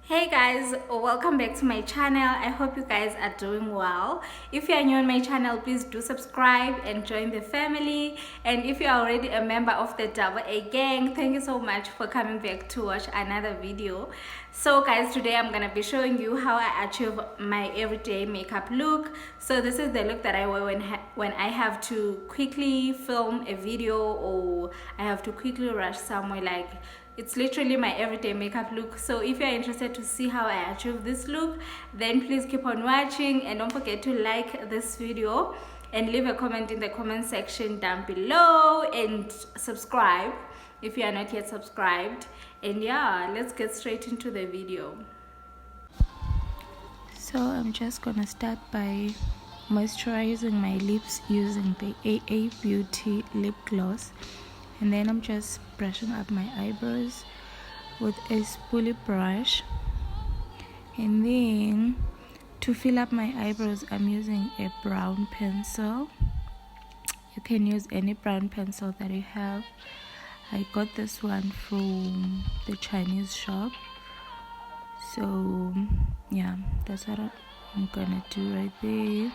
Hey guys, welcome back to my channel. I hope you guys are doing well. If you are new on my channel, please do subscribe and join the family. And if you are already a member of the Double A gang, thank you so much for coming back to watch another video. So guys, today I'm gonna be showing you how I achieve my everyday makeup look. So this is the look that I wear when I have to quickly film a video or I have to quickly rush somewhere. Like, it's literally my everyday makeup look. So if you're interested to see how I achieve this look, then please keep on watching and don't forget to like this video and leave a comment in the comment section down below and subscribe if you are not yet subscribed. And yeah, let's get straight into the video. So I'm just gonna start by moisturizing my lips using the AA Beauty lip gloss, and then I'm just brushing up my eyebrows with a spoolie brush. And then to fill up my eyebrows, I'm using a brown pencil. You can use any brown pencil that you have. I got this one from the Chinese shop. So yeah, that's what I'm gonna do right there.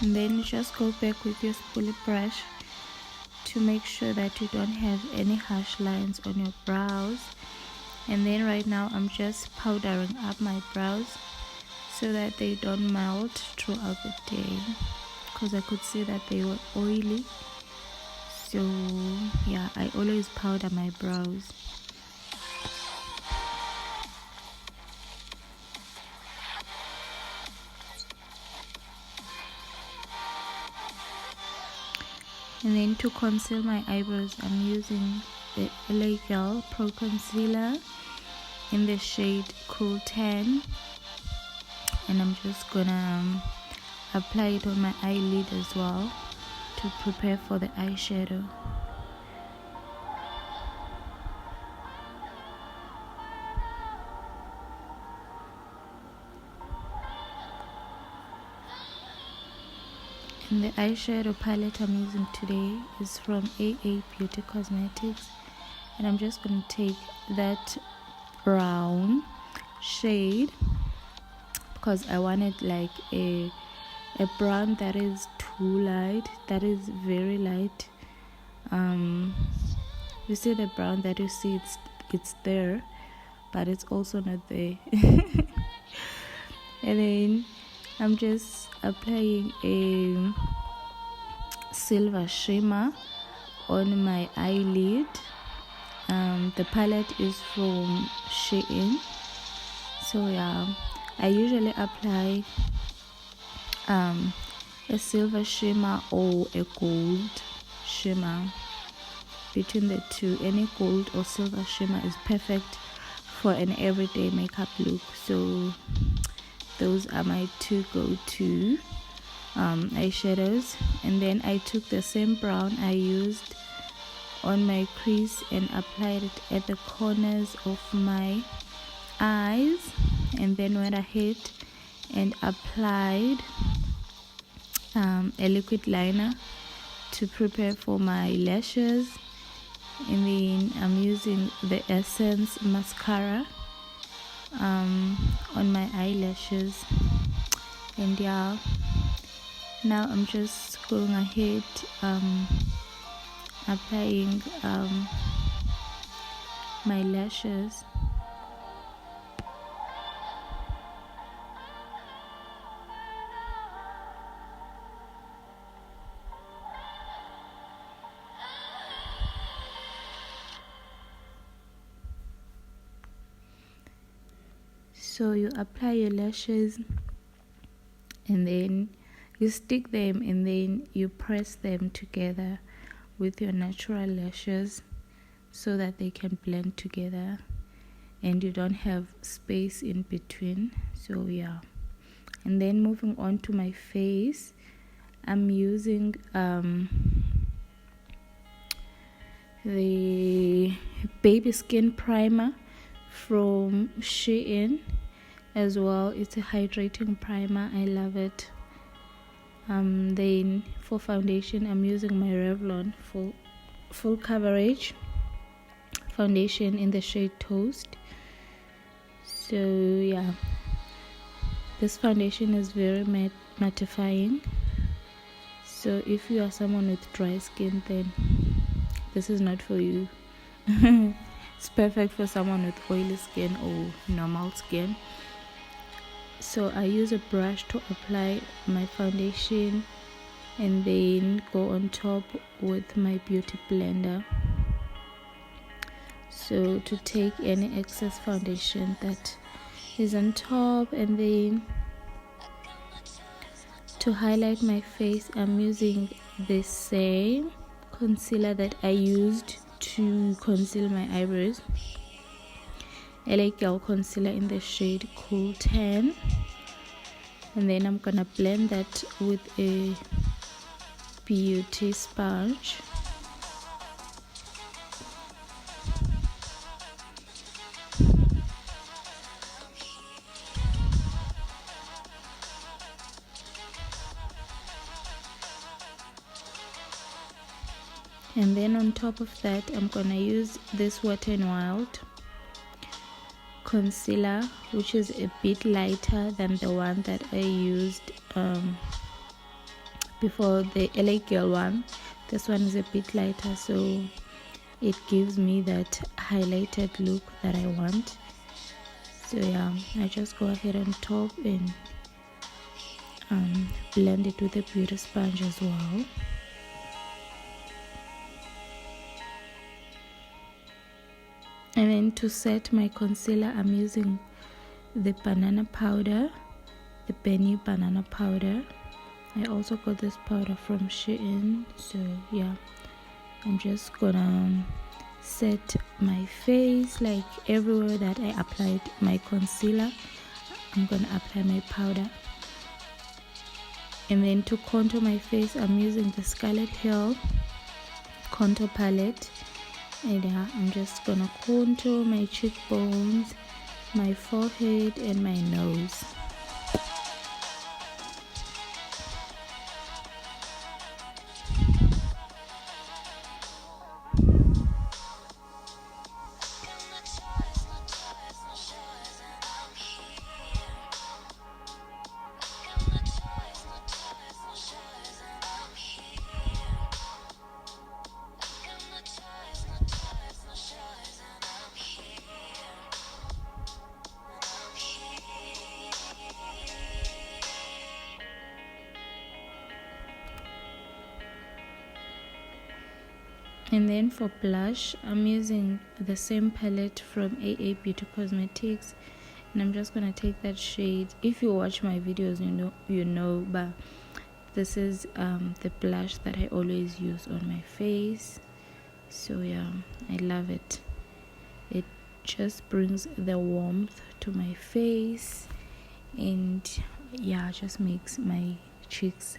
And then you just go back with your spoolie brush to make sure that you don't have any harsh lines on your brows. And then right now I'm just powdering up my brows so that they don't melt throughout the day, because I could see that they were oily. So yeah, I always powder my brows. And then to conceal my eyebrows, I'm using the LA Girl Pro Concealer in the shade Cool Tan. And I'm just gonna apply it on my eyelid as well to prepare for the eyeshadow. And the eyeshadow palette I'm using today is from AA Beauty Cosmetics, and I'm just going to take that brown shade because I wanted like a brown that is too light, that is very light. You see the brown that you see, it's there, but it's also not there. And then I'm just applying a silver shimmer on my eyelid. The palette is from Shein. So yeah, I usually apply a silver shimmer or a gold shimmer. Between the two, any gold or silver shimmer is perfect for an everyday makeup look. So those are my two go-to eyeshadows. And then I took the same brown I used on my crease and applied it at the corners of my eyes, and then went ahead and applied a liquid liner to prepare for my lashes. And then I'm using the Essence mascara on my eyelashes. And yeah, now I'm just going ahead applying my lashes. So you apply your lashes and then you stick them and then you press them together with your natural lashes so that they can blend together and you don't have space in between. So yeah, and then moving on to my face, I'm using the baby skin primer from Shein as well. It's a hydrating primer. I love it. Then for foundation, I'm using my Revlon full coverage foundation in the shade Toast. So yeah, this foundation is very mattifying. So if you are someone with dry skin, then this is not for you. It's perfect for someone with oily skin or normal skin. So I use a brush to apply my foundation and then go on top with my beauty blender, so to take any excess foundation that is on top. And then to highlight my face, I'm using the same concealer that I used to conceal my eyebrows, LA Girl concealer in the shade Cool Tan. And then I'm gonna blend that with a beauty sponge. And then on top of that, I'm gonna use this Wet n Wild concealer, which is a bit lighter than the one that I used before, the LA Girl one. This one is a bit lighter, so it gives me that highlighted look that I want. So yeah, I just go ahead on top and blend it with a beauty sponge as well. And then to set my concealer, I'm using the banana powder, the Benny banana powder. I also got this powder from Shein. So yeah, I'm just gonna set my face, like everywhere that I applied my concealer, I'm gonna apply my powder. And then to contour my face, I'm using the Scarlet Hill contour palette. And yeah, I'm just gonna contour my cheekbones, my forehead, and my nose. And then for blush, I'm using the same palette from AA Beauty Cosmetics, and I'm just gonna take that shade. If you watch my videos, you know, but this is the blush that I always use on my face. So yeah, I love it. It just brings the warmth to my face, and yeah, just makes my cheeks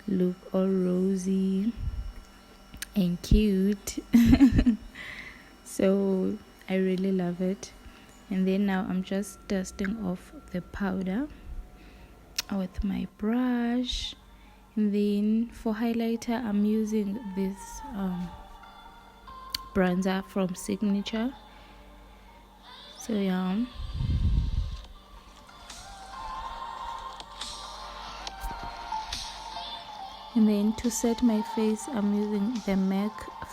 look all rosy and cute. So I really love it. And then now I'm just dusting off the powder with my brush. And then for highlighter, I'm using this bronzer from Signature. So yeah, and then to set my face, I'm using the MAC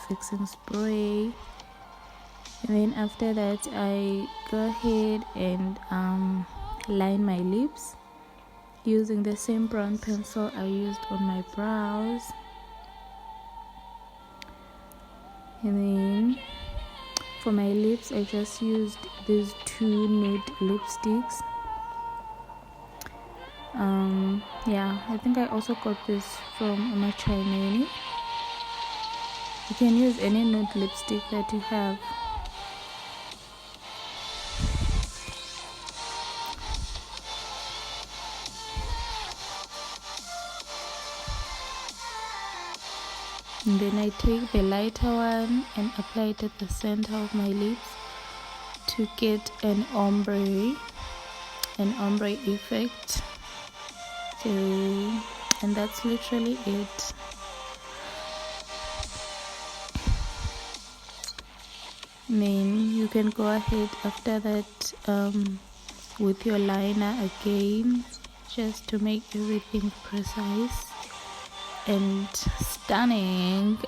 fixing spray. And then after that, I go ahead and line my lips using the same brown pencil I used on my brows. And then for my lips, I just used these two nude lipsticks. Yeah, I think I also got this from my Chinese. You can use any nude lipstick that you have. And then I take the lighter one and apply it at the center of my lips to get an ombre effect. So, and that's literally it. Then you can go ahead after that with your liner again, just to make everything precise and stunning.